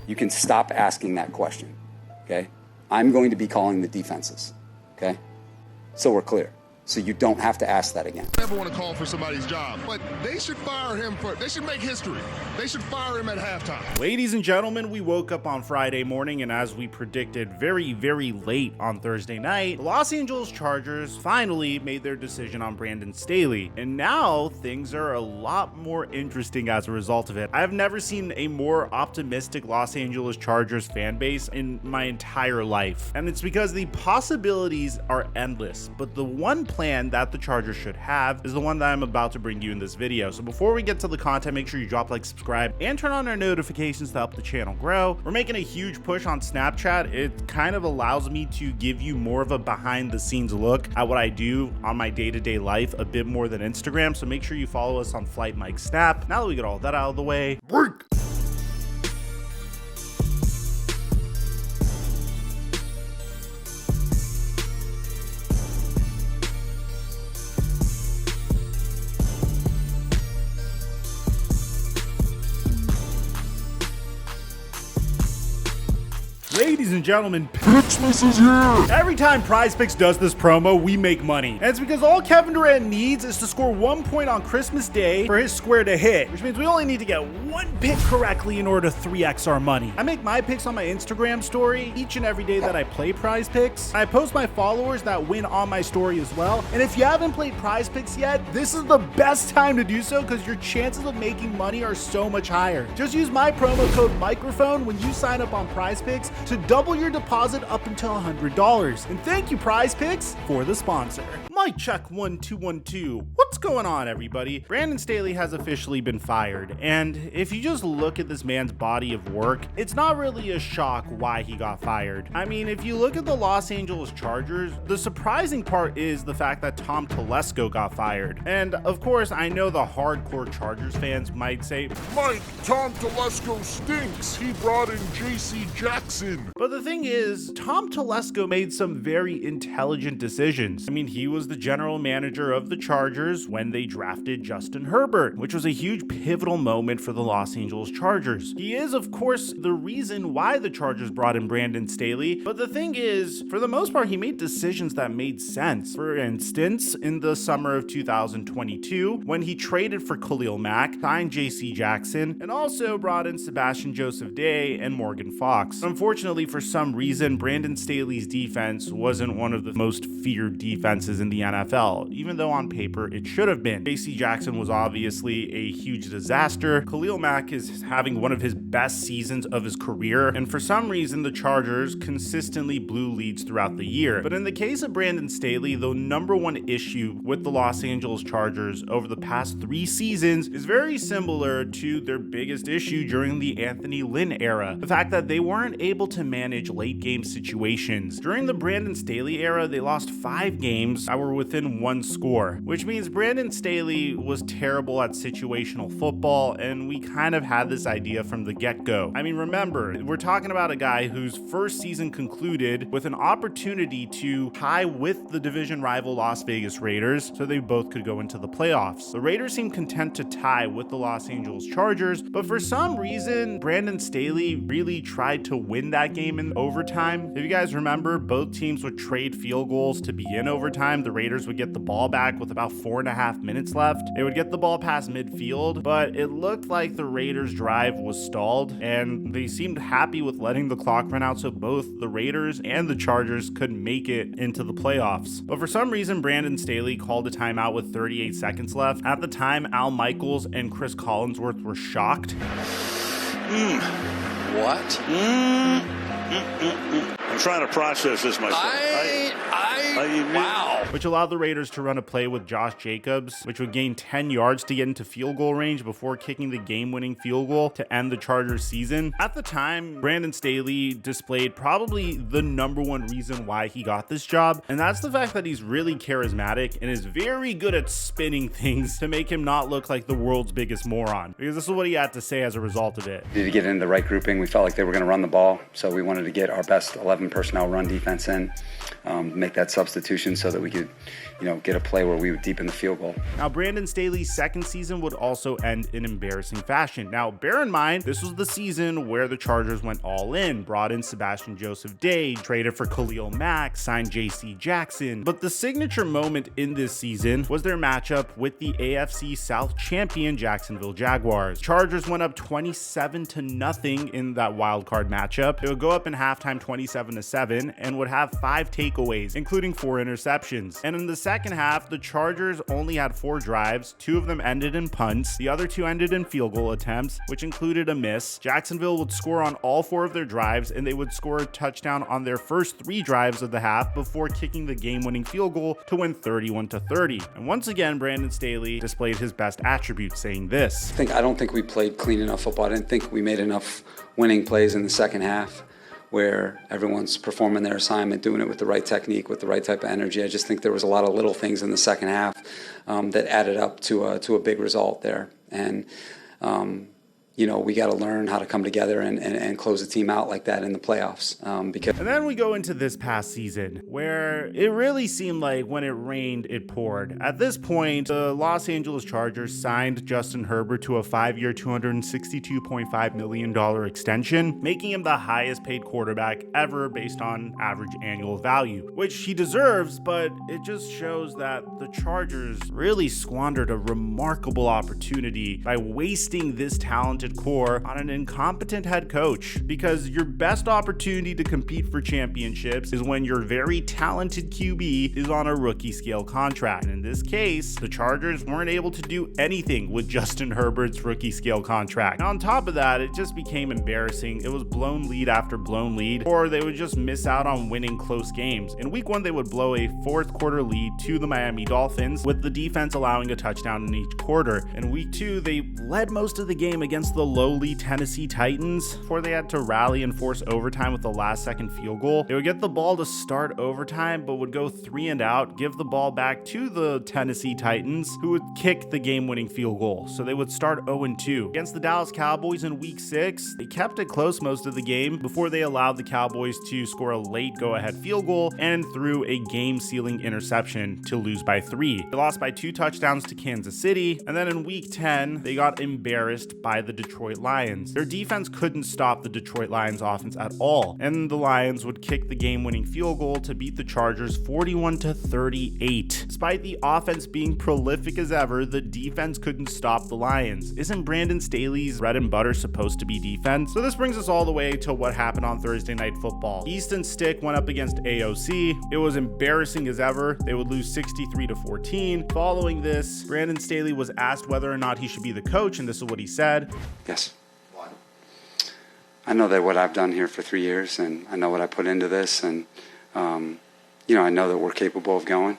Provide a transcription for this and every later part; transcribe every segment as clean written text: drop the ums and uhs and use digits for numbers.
you can stop asking that question, okay? I'm going to be calling the defenses, okay? So we're clear. So you don't have to ask that again. I never want to call for somebody's job, but they should fire him they should make history. They should fire him at halftime. Ladies and gentlemen, we woke up on Friday morning, and as we predicted very, very late on Thursday night, the Los Angeles Chargers finally made their decision on Brandon Staley. And now things are a lot more interesting as a result of it. I've never seen a more optimistic Los Angeles Chargers fan base in my entire life. And it's because the possibilities are endless, but the one plan that the Chargers should have is the one that I'm about to bring you in this video. So before we get to the content, make sure you drop like, subscribe, and turn on our notifications to help the channel grow. We're making a huge push on Snapchat. It kind of allows me to give you more of a behind the scenes look at what I do on my day-to-day life, a bit more than Instagram. So make sure you follow us on Flight Mike Snap. Now that we get all that out of the way, break. Ladies and gentlemen, Christmas is here! every time PrizePicks does this promo, we make money. And it's because all Kevin Durant needs is to score 1 point on Christmas Day for his square to hit, which means we only need to get 1 pick correctly in order to 3x our money. I make my picks on my Instagram story each and every day that I play PrizePicks. I post my followers that win on my story as well. And if you haven't played PrizePicks yet, this is the best time to do so because your chances of making money are so much higher. Just use my promo code microphone when you sign up on PrizePicks to double your deposit up until $100. And thank you, PrizePicks, for the sponsor. Mic check 1 2 1 2. What's going on, everybody? Brandon Staley has officially been fired, and if you just look at this man's body of work, it's not really a shock why he got fired. I mean, if you look at the Los Angeles Chargers, the surprising part is the fact that Tom Telesco got fired. And of course, I know the hardcore Chargers fans might say, Mike, Tom Telesco stinks. He brought in J.C. Jackson. but the thing is, Tom Telesco made some very intelligent decisions. I mean, he was the general manager of the Chargers when they drafted Justin Herbert, which was a huge pivotal moment for the Los Angeles Chargers. He is, of course, the reason why the Chargers brought in Brandon Staley, but the thing is, for the most part, he made decisions that made sense. For instance, in the summer of 2022, when he traded for Khalil Mack, signed J.C. Jackson, and also brought in Sebastian Joseph Day and Morgan Fox. Unfortunately, for some reason, Brandon Staley's defense wasn't one of the most feared defenses in the NFL, even though on paper it should have been. J.C. Jackson was obviously a huge disaster. Khalil Mack is having one of his best seasons of his career, and for some reason the Chargers consistently blew leads throughout the year. But in the case of Brandon Staley, the number one issue with the Los Angeles Chargers over the past 3 seasons is very similar to their biggest issue during the Anthony Lynn era. The fact that they weren't able to manage late game situations. During the Brandon Staley era, they lost 5 games that were within 1 score, which means Brandon Staley was terrible at situational football, and we kind of had this idea from the get-go. I mean, remember, we're talking about a guy whose first season concluded with an opportunity to tie with the division rival Las Vegas Raiders so they both could go into the playoffs. The Raiders seemed content to tie with the Los Angeles Chargers, but for some reason, Brandon Staley really tried to win that game in overtime. If you guys remember, both teams would trade field goals to begin overtime. The Raiders would get the ball back with about 4.5 minutes left. They would get the ball past midfield, but it looked like the Raiders' drive was stalled, and they seemed happy with letting the clock run out so both the Raiders and the Chargers could make it into the playoffs. But for some reason, Brandon Staley called a timeout with 38 seconds left. At the time, Al Michaels and Chris Collinsworth were shocked. What? I'm trying to process this myself. Wow. Which allowed the Raiders to run a play with Josh Jacobs, which would gain 10 yards to get into field goal range before kicking the game-winning field goal to end the Chargers season. At the time, Brandon Staley displayed probably the number one reason why he got this job, and that's the fact that he's really charismatic and is very good at spinning things to make him not look like the world's biggest moron, because this is what he had to say as a result of it. Needed to get in the right grouping. We felt like they were going to run the ball, so we wanted to get our best 11 personnel run defense in, make that substitution so that we could, get a play where we would deepen the field goal. Now, Brandon Staley's second season would also end in embarrassing fashion. Now, bear in mind, this was the season where the Chargers went all in, brought in Sebastian Joseph Day, traded for Khalil Mack, signed J.C. Jackson. But the signature moment in this season was their matchup with the AFC South champion Jacksonville Jaguars. Chargers went up 27-0 in that wild card matchup. They would go up in halftime 27-7 and would have 5 takeaways, including 4 interceptions. And in the second half, the Chargers only had 4 drives. 2 of them ended in punts. The other 2 ended in field goal attempts, which included a miss. Jacksonville would score on all 4 of their drives, and they would score a touchdown on their first 3 drives of the half before kicking the game-winning field goal to win 31-30. And once again, Brandon Staley displayed his best attributes, saying this: I don't think we played clean enough football. I didn't think we made enough winning plays in the second half where everyone's performing their assignment, doing it with the right technique, with the right type of energy. I just think there was a lot of little things in the second half that added up to a big result there. And we got to learn how to come together and close a team out like that in the playoffs. And then we go into this past season where it really seemed like when it rained, it poured. At this point, the Los Angeles Chargers signed Justin Herbert to a 5-year, $262.5 million extension, making him the highest paid quarterback ever based on average annual value, which he deserves, but it just shows that the Chargers really squandered a remarkable opportunity by wasting this talented core on an incompetent head coach, because your best opportunity to compete for championships is when your very talented QB is on a rookie scale contract. And in this case, the Chargers weren't able to do anything with Justin Herbert's rookie scale contract. And on top of that, it just became embarrassing. It was blown lead after blown lead, or they would just miss out on winning close games. In week 1, they would blow a 4th quarter lead to the Miami Dolphins, with the defense allowing a touchdown in each quarter. In week 2, they led most of the game against the lowly Tennessee Titans before they had to rally and force overtime with the last-second field goal. They would get the ball to start overtime, but would go 3 and out, give the ball back to the Tennessee Titans, who would kick the game-winning field goal. So they would start 0-2. Against the Dallas Cowboys in week 6, they kept it close most of the game before they allowed the Cowboys to score a late go-ahead field goal and threw a game-sealing interception to lose by 3. They lost by 2 touchdowns to Kansas City, and then in week 10, they got embarrassed by the Detroit Lions. Their defense couldn't stop the Detroit Lions offense at all, and the Lions would kick the game-winning field goal to beat the Chargers 41-38. Despite the offense being prolific as ever, the defense couldn't stop the Lions. Isn't Brandon Staley's bread and butter supposed to be defense? So this brings us all the way to what happened on Thursday Night Football. Easton Stick went up against AOC. It was embarrassing as ever. They would lose 63-14. Following this, Brandon Staley was asked whether or not he should be the coach, and this is what he said. Yes. I know that what I've done here for 3 years, and I know what I put into this, and I know that we're capable of going.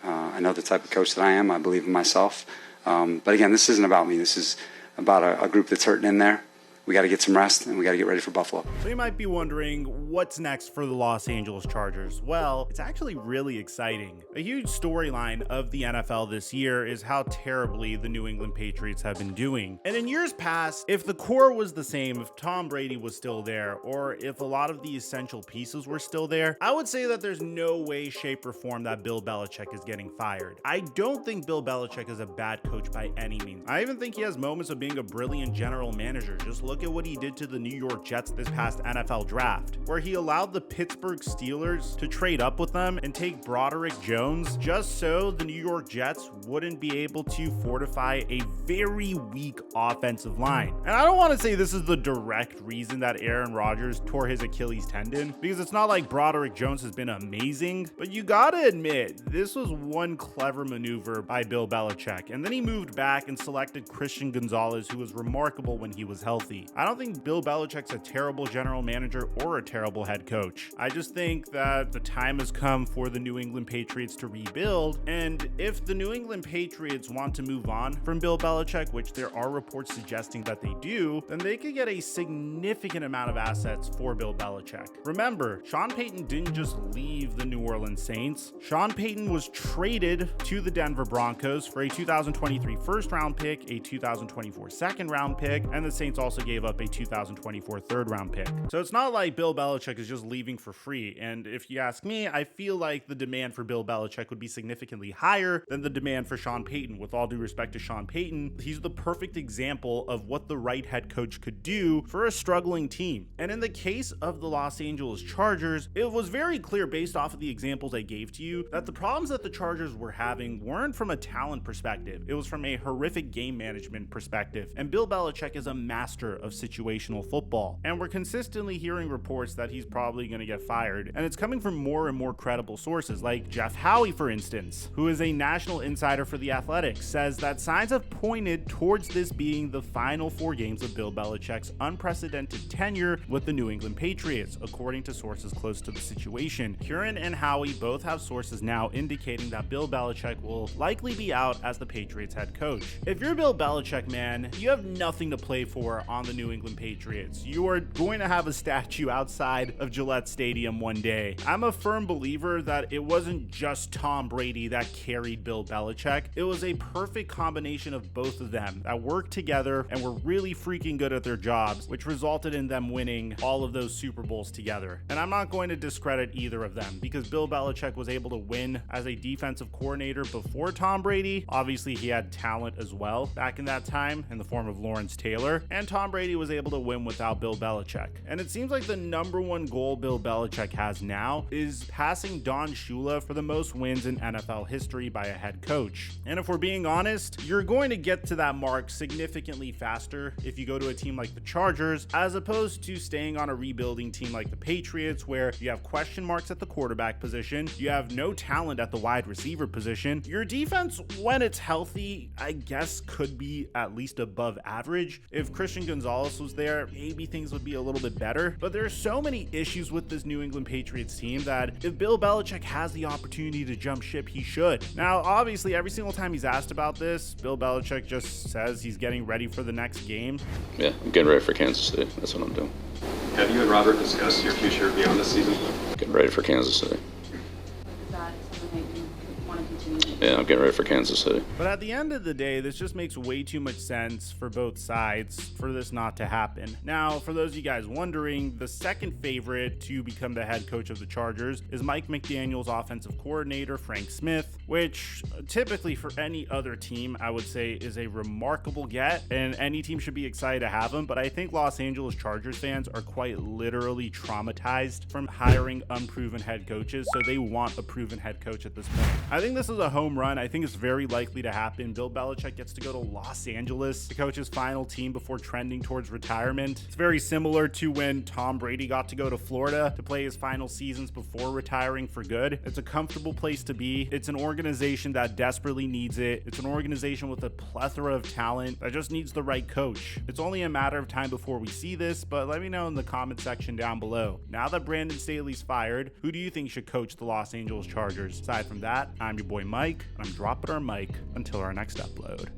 I know the type of coach that I am. I believe in myself. But again, this isn't about me. This is about a group that's hurting in there. We got to get some rest, and we got to get ready for Buffalo. So you might be wondering, what's next for the Los Angeles Chargers? Well, it's actually really exciting. A huge storyline of the NFL this year is how terribly the New England Patriots have been doing. And in years past, if the core was the same, if Tom Brady was still there, or if a lot of the essential pieces were still there, I would say that there's no way, shape, or form that Bill Belichick is getting fired. I don't think Bill Belichick is a bad coach by any means. I even think he has moments of being a brilliant general manager. Just look at what he did to the New York Jets this past NFL draft, where he allowed the Pittsburgh Steelers to trade up with them and take Broderick Jones just so the New York Jets wouldn't be able to fortify a very weak offensive line. And I don't want to say this is the direct reason that Aaron Rodgers tore his Achilles tendon, because it's not like Broderick Jones has been amazing, but you gotta admit, this was one clever maneuver by Bill Belichick. And then he moved back and selected Christian Gonzalez, who was remarkable when he was healthy. I don't think Bill Belichick's a terrible general manager or a terrible head coach. I just think that the time has come for the New England Patriots to rebuild, and if the New England Patriots want to move on from Bill Belichick, which there are reports suggesting that they do, then they could get a significant amount of assets for Bill Belichick. Remember, Sean Payton didn't just leave the New Orleans Saints. Sean Payton was traded to the Denver Broncos for a 2023 first round pick, a 2024 second round pick, and the Saints also gave gave up a 2024 third-round pick. So it's not like Bill Belichick is just leaving for free. And if you ask me, I feel like the demand for Bill Belichick would be significantly higher than the demand for Sean Payton. With all due respect to Sean Payton, he's the perfect example of what the right head coach could do for a struggling team. And in the case of the Los Angeles Chargers, it was very clear based off of the examples I gave to you that the problems that the Chargers were having weren't from a talent perspective. It was from a horrific game management perspective. And Bill Belichick is a master of situational football. And we're consistently hearing reports that he's probably going to get fired. And it's coming from more and more credible sources, like Jeff Howie, for instance, who is a national insider for The Athletic, says that signs have pointed towards this being the final 4 games of Bill Belichick's unprecedented tenure with the New England Patriots, according to sources close to the situation. Kieran and Howie both have sources now indicating that Bill Belichick will likely be out as the Patriots head coach. If you're Bill Belichick, man, you have nothing to play for on the New England Patriots. You are going to have a statue outside of Gillette Stadium one day. I'm a firm believer that it wasn't just Tom Brady that carried Bill Belichick. It was a perfect combination of both of them that worked together and were really freaking good at their jobs, which resulted in them winning all of those Super Bowls together. And I'm not going to discredit either of them because Bill Belichick was able to win as a defensive coordinator before Tom Brady. Obviously, he had talent as well back in that time in the form of Lawrence Taylor, and Tom Brady was able to win without Bill Belichick. And it seems like the number one goal Bill Belichick has now is passing Don Shula for the most wins in NFL history by a head coach. And if we're being honest, you're going to get to that mark significantly faster if you go to a team like the Chargers, as opposed to staying on a rebuilding team like the Patriots, where you have question marks at the quarterback position, you have no talent at the wide receiver position. Your defense, when it's healthy, I guess could be at least above average. If Christian Gonzalez was there, maybe things would be a little bit better. But there are so many issues with this New England Patriots team that if Bill Belichick has the opportunity to jump ship, he should. Now, obviously, every single time he's asked about this, Bill Belichick just says he's getting ready for the next game. Yeah, I'm getting ready for Kansas City. That's what I'm doing. Have you and Robert discussed your future beyond this season? Getting ready for Kansas City. Is that something that you want to continue? Yeah, I'm getting ready for Kansas City. But at the end of the day, this just makes way too much sense for both sides for this not to happen. Now, for those of you guys wondering, the second favorite to become the head coach of the Chargers is Mike McDaniel's offensive coordinator, Frank Smith, which typically for any other team, I would say is a remarkable get, and any team should be excited to have him. But I think Los Angeles Chargers fans are quite literally traumatized from hiring unproven head coaches, so they want a proven head coach at this point. I think this is a home run. I think it's very likely to happen. Bill Belichick gets to go to Los Angeles to coach his final team before trending towards retirement. It's very similar to when Tom Brady got to go to Florida to play his final seasons before retiring for good. It's a comfortable place to be. It's an organization that desperately needs it. It's an organization with a plethora of talent that just needs the right coach. It's only a matter of time before we see this, but let me know in the comment section down below. Now that Brandon Staley's fired, who do you think should coach the Los Angeles Chargers? Aside from that, I'm your boy Mike, and I'm dropping our mic until our next upload.